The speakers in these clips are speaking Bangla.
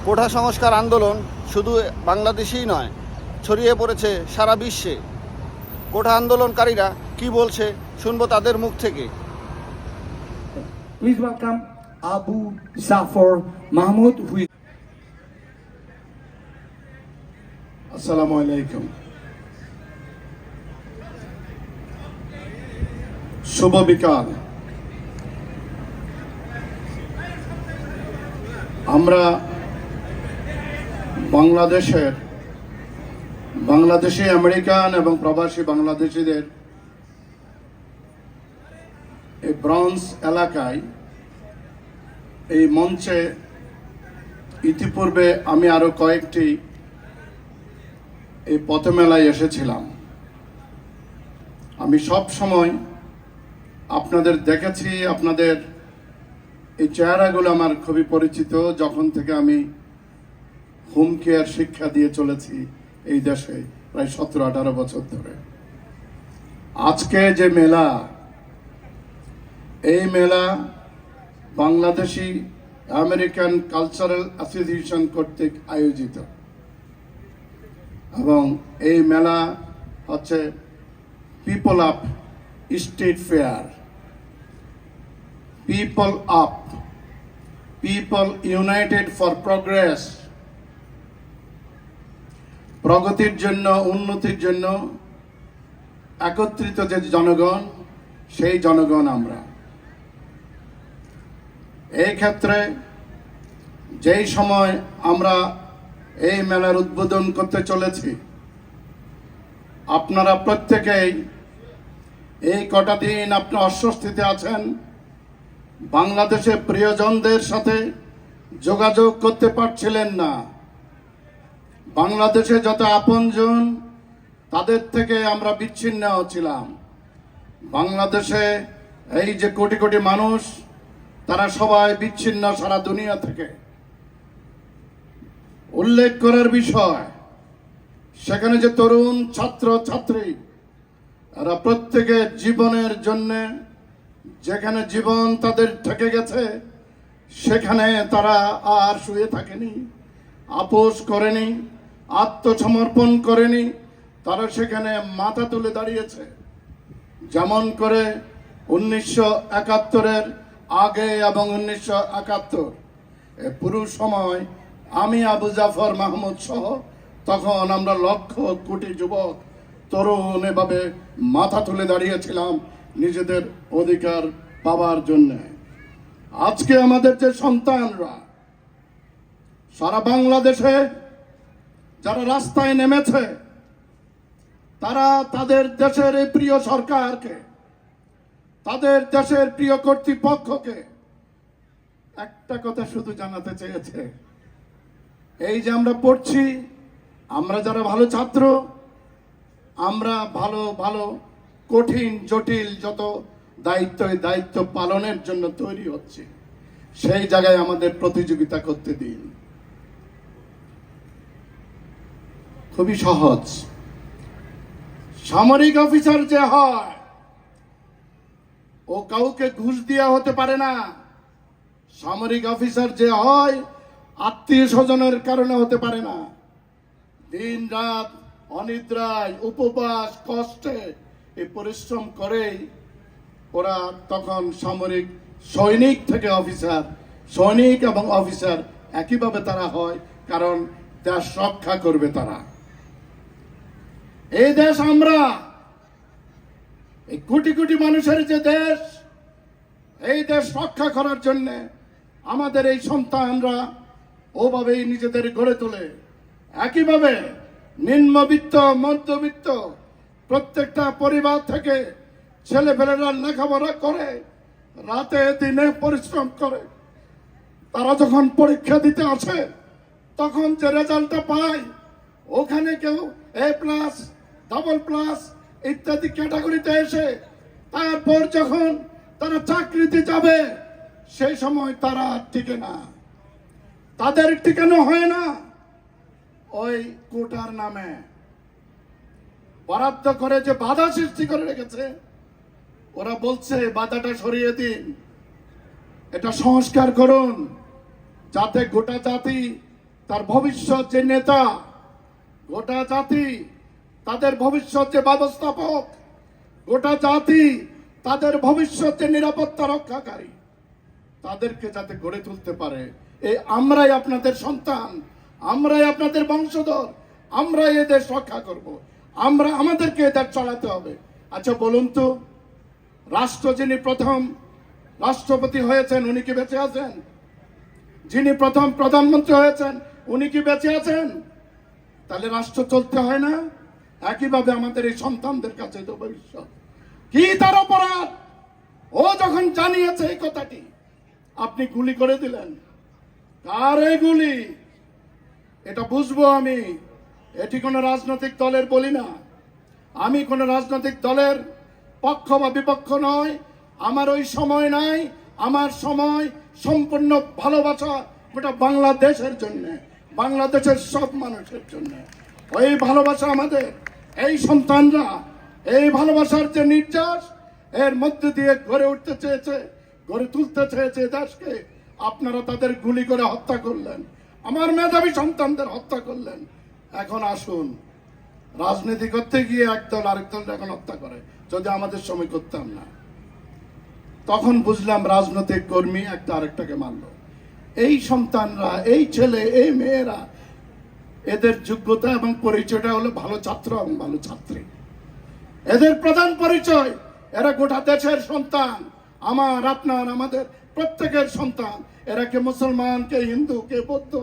কোটা সংস্কার আন্দোলন শুধু বাংলাদেশেই নয়, ছড়িয়ে পড়েছে সারা বিশ্বে। কোটা আন্দোলনকারীরা কি বলছে শুনবো তাদের মুখ থেকে। Please welcome Abu Zafar Mahmood. আসসালামু আলাইকুম। শুভ বিকাল। আমরা বাংলাদেশি আমেরিকান এবং প্রবাসী বাংলাদেশিদের এই ব্রঞ্জ এলাকায় এই মঞ্চে ইতিপূর্বে আমি আরো কয়েকটি এই পথমেলায় এসেছিলাম। আমি সব সময় আপনাদের দেখেছি, আপনাদের এই চেহারাগুলো আমার খুবই পরিচিত যখন থেকে আমি হোম কেয়ার শিক্ষা দিয়ে চলেছি এই দেশে প্রায় 17-18 বছর ধরে। আজকে যে মেলা, এই মেলা বাংলাদেশি আমেরিকান কালচারাল অ্যাসোসিয়েশন কর্তৃক আয়োজিত এবং এই মেলা হচ্ছে people up state fair. People United for progress, প্রগতির জন্য, উন্নতির জন্য একত্রিত যে জনগণ, সেই জনগণ আমরা। এই ক্ষেত্রে যেই সময় আমরা এই মেলার উদ্বোধন করতে চলেছি, আপনারা প্রত্যেকেই এই কটা দিন আপনার অস্বস্তিতে আছেন, বাংলাদেশের প্রিয়জনদের সাথে যোগাযোগ করতে পারছিলেন না। বাংলাদেশে যত আপনজন, তাদের থেকে আমরা বিচ্ছিন্ন ছিলাম। বাংলাদেশে এই যে কোটি কোটি মানুষ, তারা সবাই বিচ্ছিন্ন সারা দুনিয়া থেকে। উল্লেখ করার বিষয়, সেখানে যে তরুণ ছাত্র ছাত্রী, এরা প্রত্যেকে জীবনের জন্য যেখানে জীবন তাদের ঠেকে গেছে, সেখানে তারা আর শুয়ে থাকেনি, আপোষ করেনি, আত্মসমর্পণ করেনি। তারা সেখানে মাথা তুলে দাঁড়িয়েছে। যেমন করে 1971-এর আগে এবং 1971 পুরো সময় আমি আবু জাফর মাহমুদ সহ তখন আমরা লক্ষ কোটি যুবক তরুণ এভাবে মাথা তুলে দাঁড়িয়েছিলাম নিজেদের অধিকার পাওয়ার জন্য। আজকে আমাদের যে সন্তানরা সারা বাংলাদেশে যারা রাস্তায় নেমেছে, তারা তাদের দেশের এই প্রিয় সরকারকে, তাদের দেশের প্রিয় কর্তৃপক্ষকে একটা কথা শুধু জানাতে চেয়েছে। এই যে আমরা পড়ছি, আমরা যারা ভালো ছাত্র, আমরা ভালো ভালো কঠিন জটিল যত দায়িত্ব পালনের জন্য তৈরি হচ্ছে, সেই জায়গায় আমাদের প্রতিযোগিতা করতে দিন। খুবই সহজ। সামরিক অফিসার যে হয়, ও কাউকে ঘুষ দেওয়া হতে পারে না। সামরিক অফিসার যে হয়, আত্মীয় স্বজনের কারণে হতে পারে না। দিন রাত অনিদ্রায়, উপবাস, কষ্টে এই পরিশ্রম করেই ওরা তখন সামরিক সৈনিক থেকে অফিসার, সৈনিক এবং অফিসার একইভাবে তারা হয়, কারণ দেশ রক্ষা করবে তারা। এই দেশ আমরা, এই কোটি কোটি মানুষের যে দেশ, এই দেশ রক্ষা করার জন্য আমাদের এই সন্তানরা ওভাবেই নিজেদের গড়ে তোলে। একইভাবে নিম্নবিত্ত, মধ্যবিত্ত প্রত্যেকটা পরিবার থেকে ছেলেপেলেরা লেখাপড়া করে, রাতে দিনে পরিশ্রম করে। তারা যখন পরীক্ষা দিতে আসে, তখন যে রেজাল্টটা পায়, ওখানে কেউ A+, AA+ ইত্যাদি ক্যাটাগরিতে এসে, তারপর যখন তারা চাকরিতে যাবে, সেই সময় তারা টিকে না। তাদের টিকানো হয় না ওই কোটার নামে বরাদ্দ করে যে বাধা সৃষ্টি করে রেখেছে। ওরা বলছে বাধাটা সরিয়ে দিন, এটা সংস্কার করুন, যাতে গোটা জাতি তার ভবিষ্যৎ যে নেতা, গোটা জাতি তাদের ভবিষ্যৎ যে ব্যবস্থাপক, গোটা জাতি তাদের ভবিষ্যৎ যে নিরাপত্তা রক্ষাকারী, তাদেরকে যাতে গড়ে তুলতে পারে, এই আমরাই আপনাদের সন্তান, আমরাই আপনাদের বংশধর, আমরাই এ দেশ রক্ষা করব, আমাদেরকে এদের চালাতে হবে। আচ্ছা বলুন তো, রাষ্ট্র যিনি প্রথম রাষ্ট্রপতি হয়েছেন উনি কি বেঁচে আছেন? যিনি প্রথম প্রধানমন্ত্রী হয়েছেন উনি কি বেঁচে আছেন? তাহলে রাষ্ট্র চলতে হয় না? একইভাবে আমাদের এই সন্তানদের কাছে তো ভবিষ্যৎ কি তার অপরাধ? ও যখন জানিয়েছে এই কথাটি, আপনি গুলি করে দিলেন। কার এই গুলি? এটা বুঝবো আমি। এটি কোনো রাজনৈতিক দলের বলি না, আমি কোনো রাজনৈতিক দলের পক্ষ বা বিপক্ষ নয়, আমার ওই সময় নাই। আমার সময় সম্পূর্ণ ভালোবাসা গোটা বাংলাদেশের জন্য, বাংলাদেশের সব মানুষের জন্য। ওই ভালোবাসা আমাদের এই সন্তানরা, এই ভালোবাসার যে নির্যাস এর মধ্যে দিয়ে গড়ে উঠতে চেয়েছে, গড়ে তুলতে চেয়েছে দেশকে, আপনারা তাদের গুলি করে হত্যা করলেন, আমার মেধাবী সন্তানদের হত্যা করলেন। এখন আসুন, রাজনীতি করতে গিয়ে একদল আরেক দল এখন হত্যা করে, যদি আমাদের সময় করতাম না তখন বুঝলাম রাজনৈতিক কর্মী একটা আরেকটাকে মারলো। এই সন্তানরা, এই ছেলে, এই মেয়েরা, এদের যোগ্যতা এবং পরিচয়টা হলো ভালো ছাত্র এবং ভালো ছাত্রী। এদের প্রধান পরিচয় এরা গোটা দেশের সন্তান, আমার, আপনার, আমাদের প্রত্যেকের সন্তান। এরা কে মুসলমান, কে হিন্দু, কে বৌদ্ধ,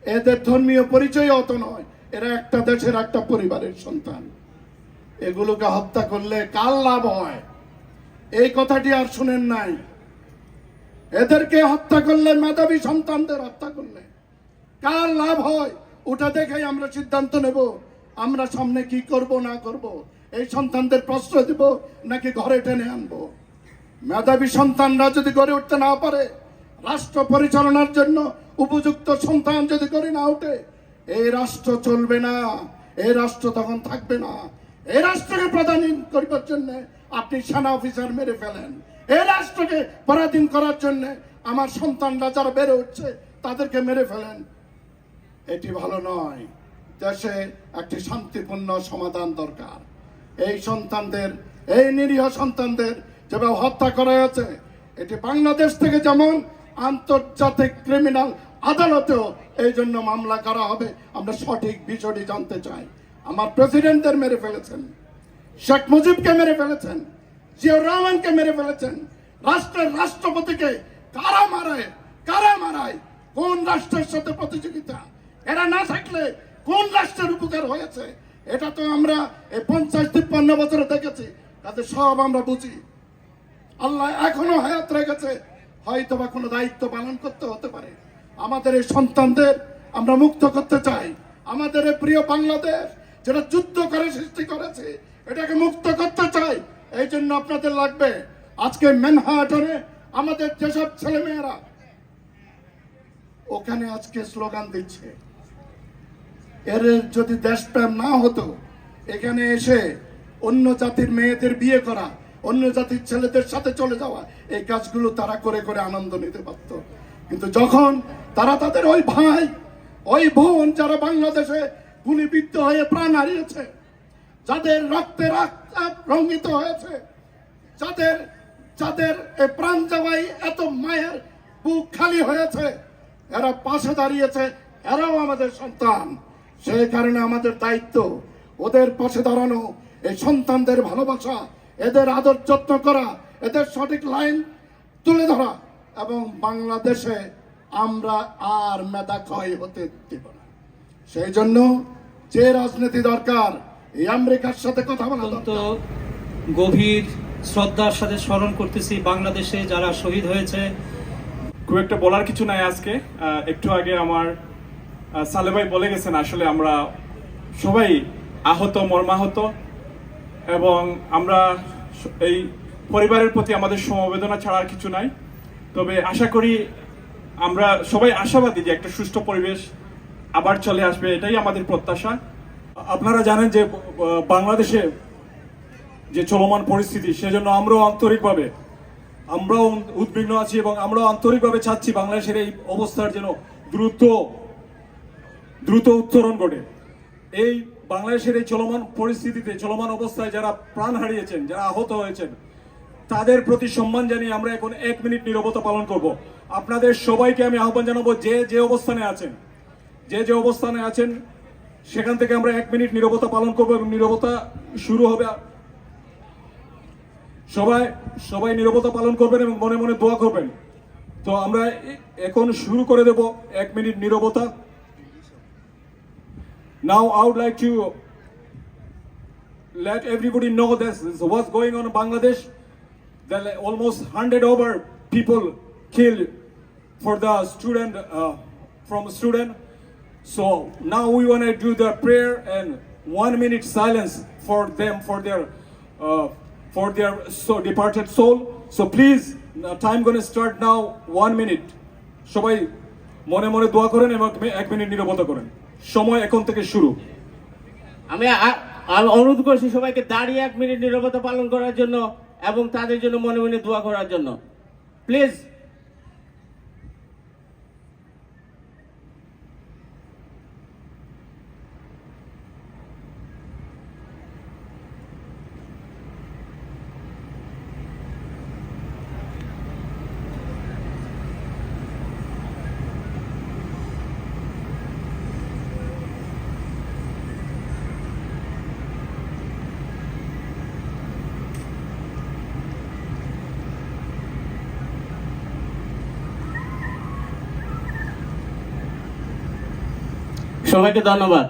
এদের ধর্মীয় পরিচয় অত নয়, এরা একটা দেশের একটা পরিবারের সন্তান। এগুলোকে হত্যা করলে কার লাভ হয়? এই কথাটি আর শুনেন নাই। এদেরকে হত্যা করলে, মেধাবী সন্তানদের হত্যা করলে কার লাভ হয় ওটা দেখেই আমরা সিদ্ধান্ত নেব আমরা সামনে কি করব না করব, এই সন্তানদের প্রশ্রয় দেব নাকি ঘরে টেনে আনবো। মেধাবী সন্তানরা যদি গড়ে উঠতে না পারে, রাষ্ট্র পরিচালনার জন্য উপযুক্ত সন্তান যদি গড়ে না ওঠে, এই রাষ্ট্র চলবে না, এই রাষ্ট্র তখন থাকবে না। এই রাষ্ট্রকে পরাধীন করবার জন্য আপনি সেনা অফিসার মেরে ফেলেন, এই রাষ্ট্রকে পরাধীন করার জন্য আমার সন্তানরা যারা বেড়ে উঠছে তাদেরকে মেরে ফেলেন। এটি ভালো নয়। দেশে একটি শান্তিপূর্ণ সমাধান দরকার। এই সন্তানদের, এই নিরীহ সন্তানদের যেভাবে হত্যা করা হয়েছে, এটি বাংলাদেশ থেকে যেমন আন্তর্জাতিক ক্রিমিনাল আদালতেও এই জন্য মামলা করা হবে। আমরা সঠিক বিষয়টি জানতে চাই। আমার প্রেসিডেন্টদের মেরে ফেলেছেন, শেখ মুজিবকে মেরে ফেলেছেন, জিয়াউর রহমানকে মেরে ফেলেছেন, রাষ্ট্রের রাষ্ট্রপতিকে কারা মারায়, কোন রাষ্ট্রের সাথে প্রতিযোগিতা? এরা না থাকলে কোন রাষ্ট্রের উপকার হয়েছে? এটা তো আমরা এই 50-53 বছরে দেখেছি, তাতে সব আমরা বুঝি। আল্লাহ এখনো হায়াত রেখেছে, হয়তো বা কোনো দায়িত্ব পালন করতে হতে পারে। আমাদের এই সন্তানদের আমরা মুক্ত করতে চাই। আমাদের এই প্রিয় বাংলাদেশ যেটা যুদ্ধ করে সৃষ্টি করেছে, এটাকে মুক্ত করতে চাই। এই জন্য আপনাদের লাগবে আজকে ম্যানহাটনে আমাদের যেসব ছেলেমেয়েরা ওখানে আজকে স্লোগান দিচ্ছে, এর যদি দেশপ্রেম না হতো, এখানে এসে অন্য জাতির মেয়েদের বিয়ে করা, অন্য জাতির ছেলেদের সাথে চলে যাওয়া, এই কাজগুলো তারা করে করে আনন্দ নিতে পারত। কিন্তু যখন তারা তাদের ওই ভাই, ওই বোন যারা বাংলাদেশে গুলিবিদ্ধ হয়ে প্রাণ হারিয়েছে, যাদের রক্তে রঙ্গিত হয়েছে, যাদের প্রাণ যাওয়াই এত মায়ের বুক খালি হয়েছে, এরা পাশে দাঁড়িয়েছে, এরাও আমাদের সন্তান। সেই কারণে আমাদের দায়িত্ব ওদের পাশে দাঁড়ানো, এই সন্তানদের ভালোবাসা, এদের আদর যত্ন করা, এদের সঠিক লাইন তুলে ধরা, এবং বাংলাদেশে আমরা আর মেধা ক্ষয় হতে দেব না। সেই জন্য যে রাজনীতি দরকার, এই আমেরিকার সাথে কথা বলা দরকার। গভীর শ্রদ্ধার সাথে স্মরণ করতেছি বাংলাদেশে যারা শহীদ হয়েছে। খুব একটা বলার কিছু নাই আজকে। একটু আগে আমার সালে ভাই বলে গেছেন, আসলে আমরা সবাই আহত, মর্মাহত, এবং আমরা এই পরিবারের প্রতি আমাদের সমবেদনা ছাড়া আর কিছু নাই। তবে আশা করি আমরা সবাই আশাবাদী যে একটা সুষ্ঠু পরিবেশ আবার চলে আসবে, এটাই আমাদের প্রত্যাশা। আপনারা জানেন যে বাংলাদেশে যে চলমান পরিস্থিতি, সেজন্য আমরাও উদ্বিগ্ন আছি এবং আমরাও আন্তরিকভাবে চাচ্ছি বাংলাদেশের এই অবস্থার যেন দ্রুত দ্রুত উত্তরণ ঘটে। এই বাংলাদেশের এই চলমান পরিস্থিতিতে, চলমান অবস্থায় যারা প্রাণ হারিয়েছেন, যারা আহত হয়েছেন, তাদের প্রতি সম্মান জানিয়ে আমরা এখন 1 মিনিট নীরবতা পালন করব। আপনাদের সবাইকে আমি আহ্বান জানাবো, যে যে অবস্থানে আছেন সেখান থেকে আমরা 1 মিনিট নীরবতা পালন করব এবং নীরবতা শুরু হবে। সবাই নীরবতা পালন করবেন এবং মনে মনে দোয়া করবেন। তো আমরা এখন শুরু করে দেব 1 মিনিট নীরবতা। Now I would like to let everybody know this is what's going on in Bangladesh. There are almost 100 over people killed for the student from student. So now we want to do the prayer and 1 minute silence for them, for their so departed soul. So please, time going to start now. 1 minute. সবাই মনে মনে দোয়া করেন এবং 1 মিনিট নীরবতা করেন। সময় এখন থেকে শুরু। আমি অনুরোধ করছি সবাইকে দাঁড়িয়ে 1 মিনিট নীরবতা পালন করার জন্য এবং তাদের জন্য মনে মনে দোয়া করার জন্য, প্লিজ। সবাইকে ধন্যবাদ।